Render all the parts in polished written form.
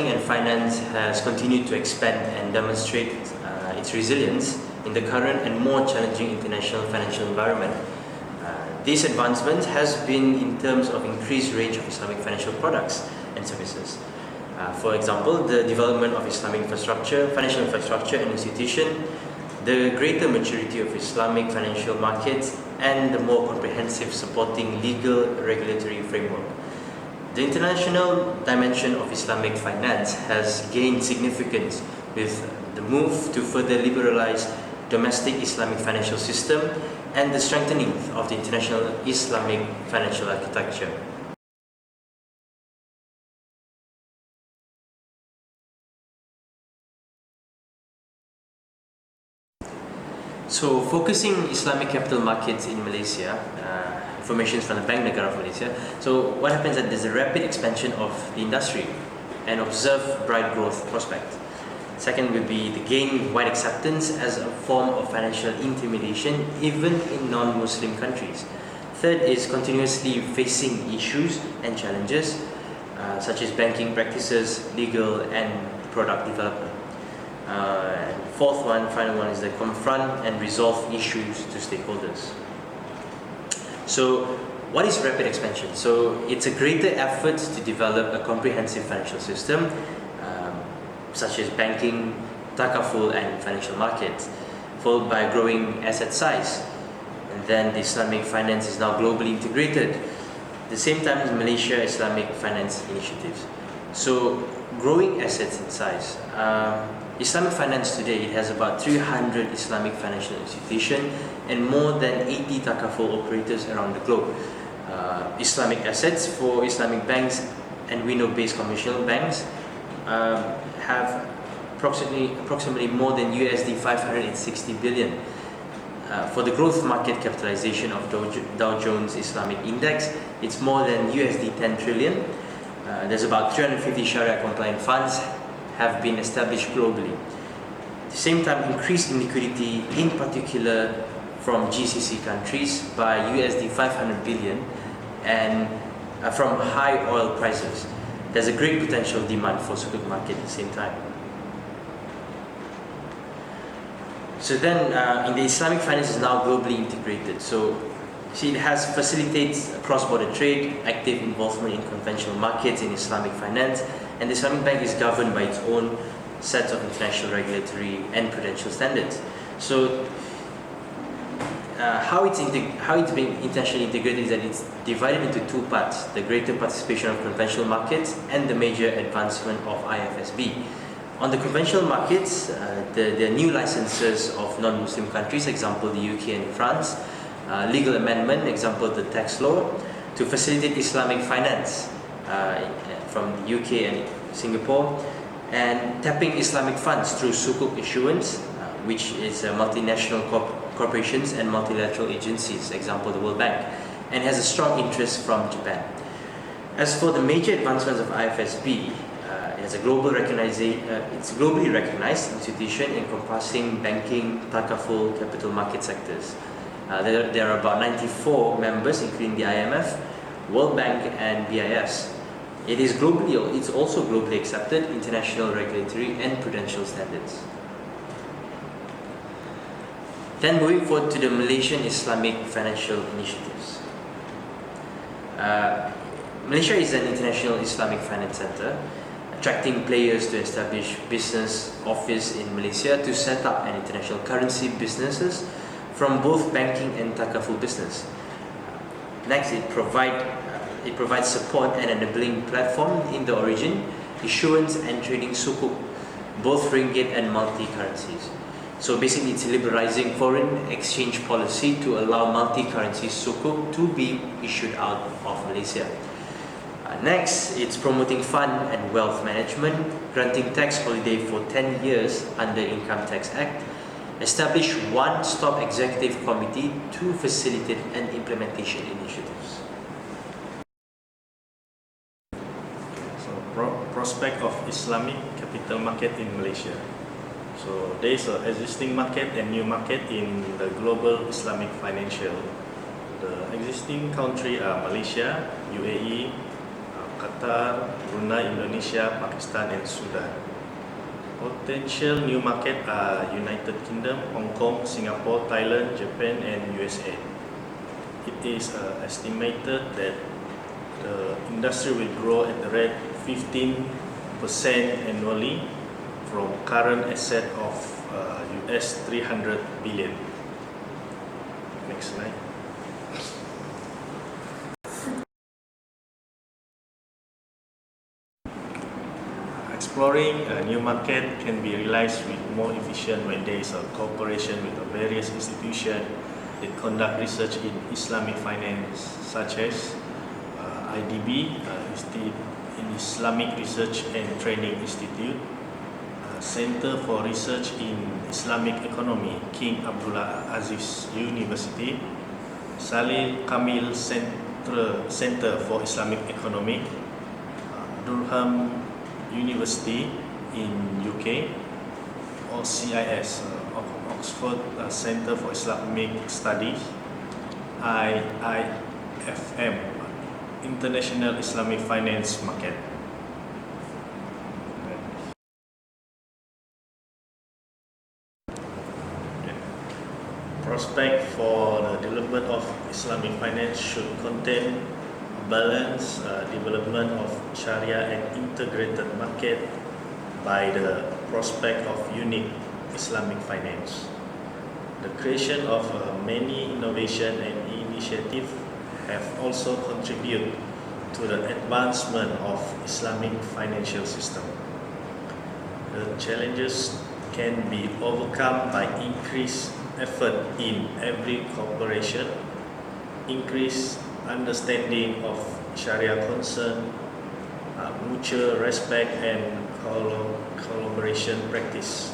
banking and finance has continued to expand and demonstrate its resilience in the current and more challenging international financial environment. This advancement has been in terms of increased range of Islamic financial products and services. For example, the development of Islamic infrastructure, financial infrastructure and institution, the greater maturity of Islamic financial markets, and the more comprehensive supporting legal regulatory framework. The international dimension of Islamic finance has gained significance with the move to further liberalize domestic Islamic financial system and the strengthening of the international Islamic financial architecture. So, focusing Islamic capital markets in Malaysia, information from the Bank Negara of Malaysia. So, what happens is that there's a rapid expansion of the industry and observed bright growth prospect. Second would be the gain wide acceptance as a form of financial intermediation even in non-Muslim countries. Third is continuously facing issues and challenges such as banking practices, legal and product development. And fourth one, final one, is the confront and resolve issues to stakeholders. So what is rapid expansion? So it's a greater effort to develop a comprehensive financial system such as banking, takaful and financial markets, followed by growing asset size. And then the Islamic finance is now globally integrated. At the same time as Malaysia Islamic finance initiatives. So growing assets in size. Islamic finance today, it has about 300 Islamic financial institutions and more than 80 takaful operators around the globe. Islamic assets for Islamic banks and window-based commercial banks have approximately more than USD 560 billion. For the growth market capitalization of Dow Jones Islamic Index, it's more than USD 10 trillion. There's about 350 Sharia compliant funds have been established globally. At the same time, increased in liquidity, in particular from GCC countries, by USD 500 billion, and from high oil prices. There's a great potential demand for sukuk market at the same time. So then, in the Islamic finance is now globally integrated. So, see, it has facilitates cross-border trade, active involvement in conventional markets in Islamic finance, and the Islamic Bank is governed by its own sets of international regulatory and prudential standards. So, how it's being internationally integrated is that it's divided into two parts: the greater participation of conventional markets and the major advancement of IFSB. On the conventional markets, the new licenses of non-Muslim countries, example the UK and France, legal amendment, example the tax law, to facilitate Islamic finance from the UK and Singapore, and tapping Islamic funds through sukuk issuance, which is multinational corporations and multilateral agencies, example the World Bank, and has a strong interest from Japan. As for the major advancements of IFSB, it's a globally recognized institution encompassing banking, takaful, capital market sectors. There are about 94 members, including the IMF, World Bank, and BIS. It's also globally accepted international regulatory and prudential standards. Then moving forward to the Malaysian Islamic financial initiatives. Malaysia is an international Islamic finance center, attracting players to establish business office in Malaysia to set up an international currency businesses from both banking and takaful business. Next, it provides support and enabling platform in the origin, issuance and trading sukuk, both ringgit and multi-currencies. So basically, it's liberalizing foreign exchange policy to allow multi-currency sukuk to be issued out of Malaysia. Next, it's promoting fund and wealth management, granting tax holiday for 10 years under Income Tax Act, establish one-stop executive committee to facilitate and implementation initiatives. So, prospect of Islamic capital market in Malaysia. So there is an existing market and new market in the global Islamic financial. The existing country are Malaysia, UAE, Qatar, Brunei, Indonesia, Pakistan, and Sudan. Potential new market are United Kingdom, Hong Kong, Singapore, Thailand, Japan, and USA. It is estimated that the industry will grow at the rate 15% annually from current asset of US 300 billion. Next slide. Exploring a new market can be realized with more efficient when there is a cooperation with the various institutions that conduct research in Islamic finance, such as IDB, Islamic Research and Training Institute, Center for Research in Islamic Economy, King Abdullah Aziz University, Salih Kamil Center for Islamic Economy, Durham University in UK, OCIS, Oxford Center for Islamic Studies, IIFM, International Islamic Finance Market. Prospect for the development of Islamic finance should contain balanced development of Sharia and integrated market by the prospect of unique Islamic finance. The creation of many innovation and initiatives have also contributed to the advancement of Islamic financial system. The challenges can be overcome by increased effort in every cooperation, increased understanding of Sharia concern, mutual respect and collaboration practice.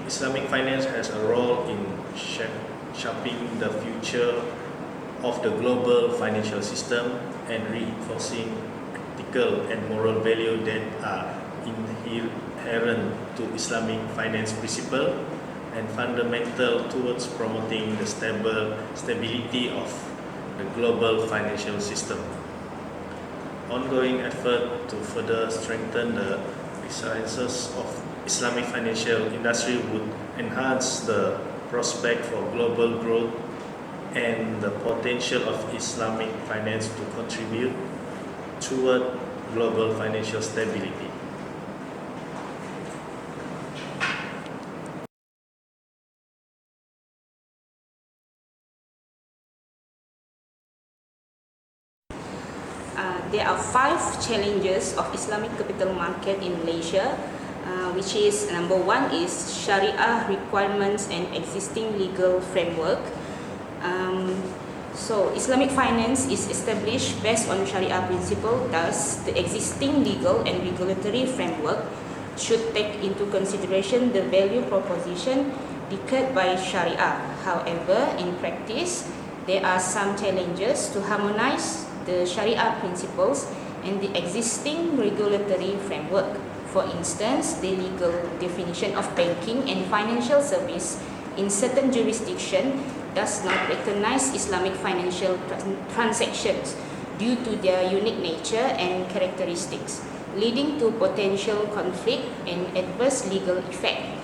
Islamic finance has a role in shaping the future of the global financial system and reinforcing ethical and moral values that are inherent to Islamic finance principle and fundamental towards promoting the stability of the global financial system. Ongoing effort to further strengthen the resilience of Islamic financial industry would enhance the prospect for global growth and the potential of Islamic finance to contribute toward global financial stability. There are 5 challenges of Islamic capital market in Malaysia, which is number 1 is Sharia requirements and existing legal framework. So Islamic finance is established based on Sharia principle, thus the existing legal and regulatory framework should take into consideration the value proposition declared by Sharia. However, in practice, there are some challenges to harmonize the Sharia principles and the existing regulatory framework. For instance, the legal definition of banking and financial service in certain jurisdictions does not recognize Islamic financial transactions due to their unique nature and characteristics, leading to potential conflict and adverse legal effect.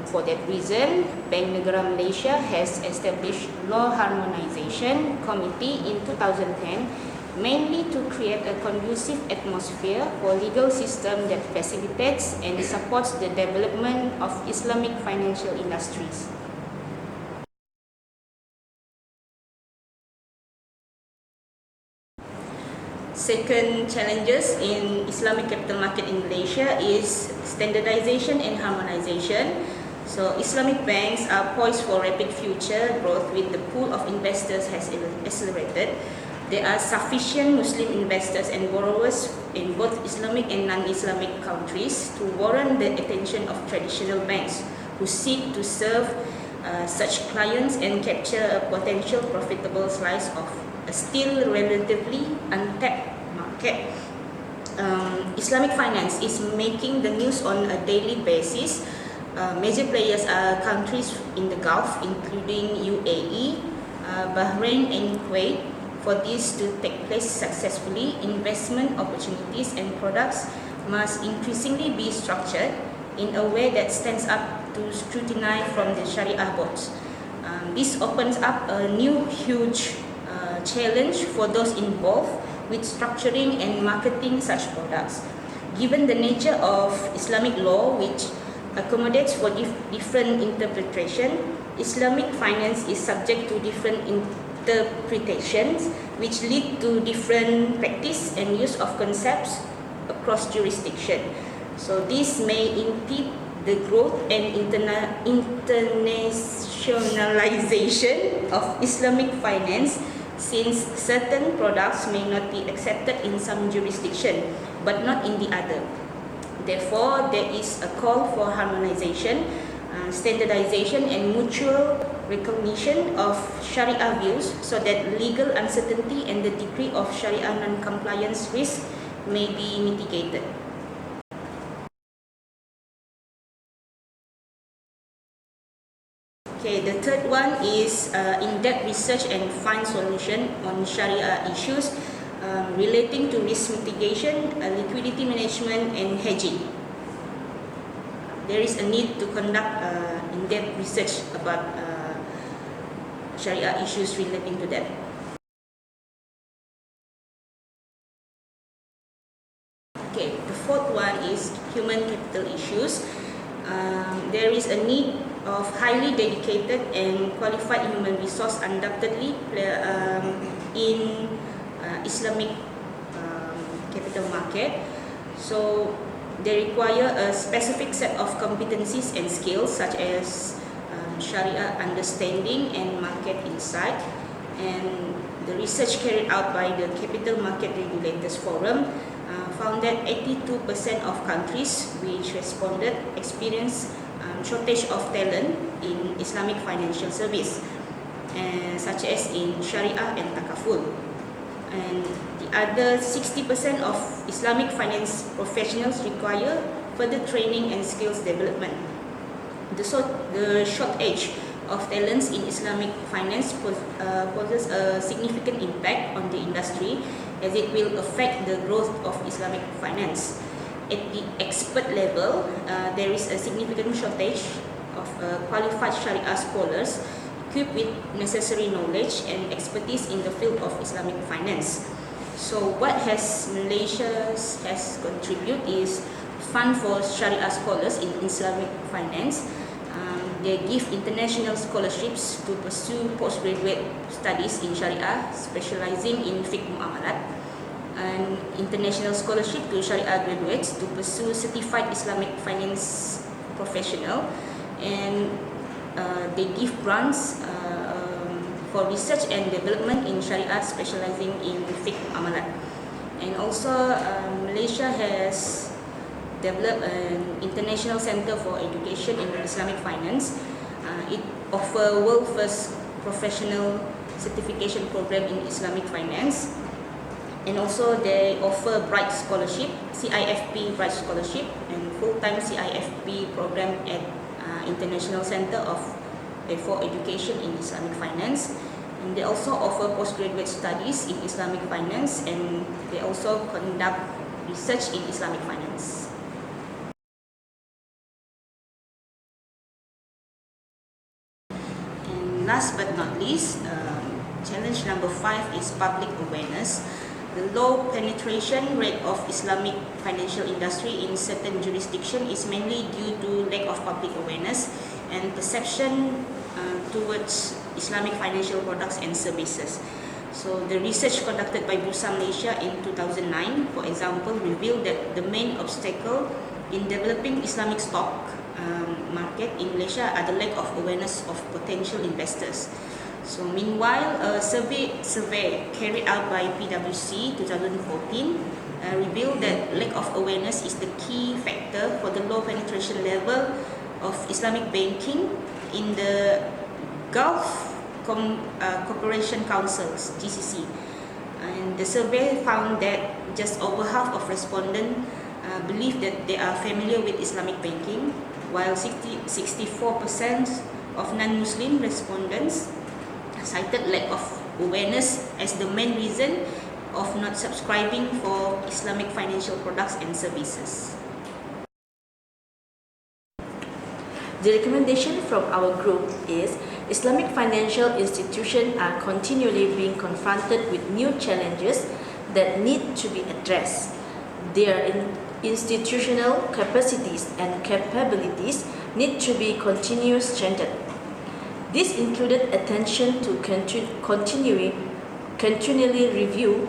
For that reason, Bank Negara Malaysia has established Law Harmonisation Committee in 2010, mainly to create a conducive atmosphere for legal system that facilitates and supports the development of Islamic financial industries. Second challenges in Islamic capital market in Malaysia is standardization and harmonization. So Islamic banks are poised for rapid future growth with the pool of investors has accelerated. There are sufficient Muslim investors and borrowers in both Islamic and non-Islamic countries to warrant the attention of traditional banks who seek to serve such clients and capture a potential profitable slice of a still relatively untapped market. Islamic finance is making the news on a daily basis. Major players are countries in the Gulf, including UAE, Bahrain and Kuwait, For this to take place successfully, investment opportunities and products must increasingly be structured in a way that stands up to scrutiny from the Sharia boards. This opens up a new huge challenge for those involved with structuring and marketing such products. Given the nature of Islamic law, which accommodates for different interpretation, Islamic finance is subject to different interpretations, which lead to different practice and use of concepts across jurisdiction. So this may impede the growth and internationalization of Islamic finance, since certain products may not be accepted in some jurisdiction but not in the other. Therefore, there is a call for harmonization, standardization and mutual recognition of Sharia views so that legal uncertainty and the degree of Sharia non-compliance risk may be mitigated. Okay, the third one is in-depth research and find solution on Sharia issues relating to risk mitigation, liquidity management and hedging. There is a need to conduct in-depth research about Sharia issues relating to that. Okay, the fourth one is human capital issues. There is a need of highly dedicated and qualified human resource undoubtedly in Islamic capital market. So they require a specific set of competencies and skills such as Sharia understanding and market insight. And the research carried out by the Capital Market Regulators Forum found that 82% of countries which responded experienced shortage of talent in Islamic financial service, such as in Sharia and Takaful. And the other 60% of Islamic finance professionals require further training and skills development. The shortage of talents in Islamic finance poses a significant impact on the industry, as it will affect the growth of Islamic finance. At the expert level, there is a significant shortage of qualified Sharia scholars equipped with necessary knowledge and expertise in the field of Islamic finance. So what Malaysia has contributed is fund for Sharia scholars in Islamic finance. They give international scholarships to pursue postgraduate studies in Sharia, specializing in fiqh muamalat, and international scholarship to Sharia graduates to pursue certified Islamic finance professional, and they give grants for research and development in Sharia, specializing in fiqh muamalat. And also Malaysia has developed an international center for education in Islamic finance. It offers world first professional certification program in Islamic finance, and also they offer Bright Scholarship, CIFP Bright Scholarship, and full-time CIFP program at International Center for Education in Islamic Finance. And they also offer postgraduate studies in Islamic finance, and they also conduct research in Islamic finance. And last but not least, challenge number 5 is public awareness. The low penetration rate of Islamic financial industry in certain jurisdictions is mainly due to lack of public awareness and perception towards Islamic financial products and services. So the research conducted by Bursa Malaysia in 2009, for example, revealed that the main obstacle in developing Islamic stock market in Malaysia are the lack of awareness of potential investors. So meanwhile, a survey carried out by PwC 2014 revealed that lack of awareness is the key factor for the low penetration level of Islamic banking in the Gulf Cooperation Councils, GCC. And the survey found that just over half of respondents believe that they are familiar with Islamic banking, while 64% of non-Muslim respondents cited lack of awareness as the main reason of not subscribing for Islamic financial products and services. The recommendation from our group is Islamic financial institutions are continually being confronted with new challenges that need to be addressed. Their institutional capacities and capabilities need to be continuously strengthened. This included attention to continually review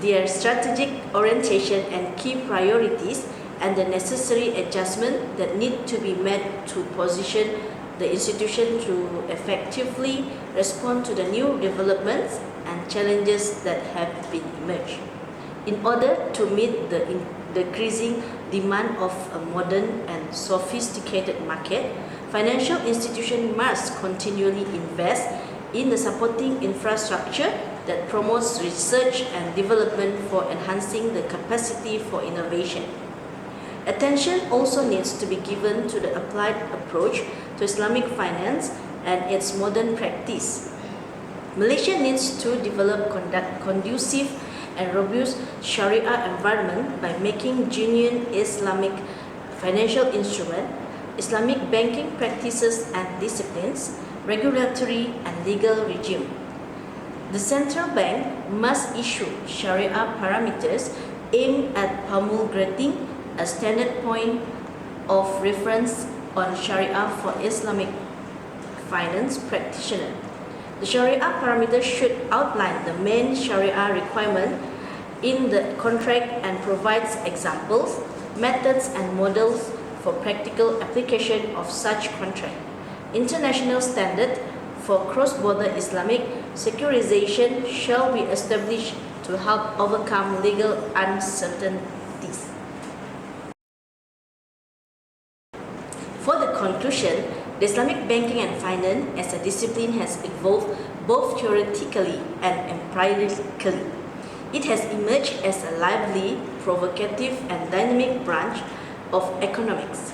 their strategic orientation and key priorities and the necessary adjustment that need to be made to position the institution to effectively respond to the new developments and challenges that have been emerged. In order to meet the increasing demand of a modern and sophisticated market, financial institutions must continually invest in the supporting infrastructure that promotes research and development for enhancing the capacity for innovation. Attention also needs to be given to the applied approach to Islamic finance and its modern practice. Malaysia needs to develop conducive and robust Sharia environment by making genuine Islamic financial instruments, Islamic banking practices and disciplines, regulatory and legal regime. The central bank must issue Sharia parameters aimed at promulgating a standard point of reference on Sharia for Islamic finance practitioners. The Sharia parameters should outline the main Sharia requirement in the contract and provides examples, methods and models for practical application of such contract. International standard for cross-border Islamic securitization shall be established to help overcome legal uncertainties. For the conclusion, the Islamic banking and finance as a discipline has evolved both theoretically and empirically. It has emerged as a lively, provocative and dynamic branch of economics.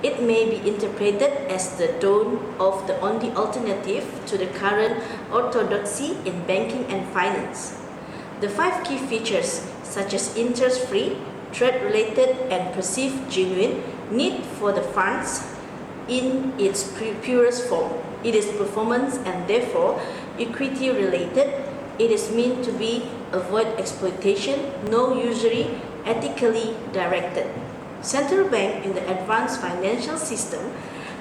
It may be interpreted as the dawn of the only alternative to the current orthodoxy in banking and finance. The 5 key features such as interest-free, trade-related and perceived genuine need for the funds in its purest form. It is performance and therefore equity related. It is meant to be avoid exploitation, no usury, ethically directed. Central bank in the advanced financial system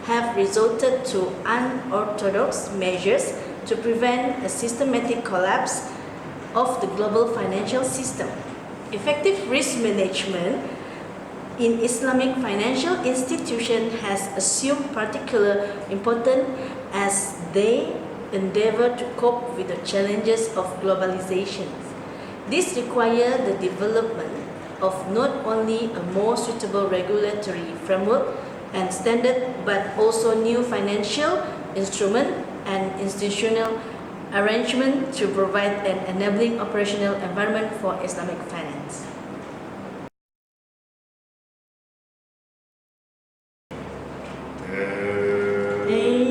have resorted to unorthodox measures to prevent a systematic collapse of the global financial system. Effective risk management in Islamic financial institutions has assumed particular importance as they endeavor to cope with the challenges of globalization. This requires the development of not only a more suitable regulatory framework and standard, but also new financial instrument and institutional arrangement to provide an enabling operational environment for Islamic finance. Hey.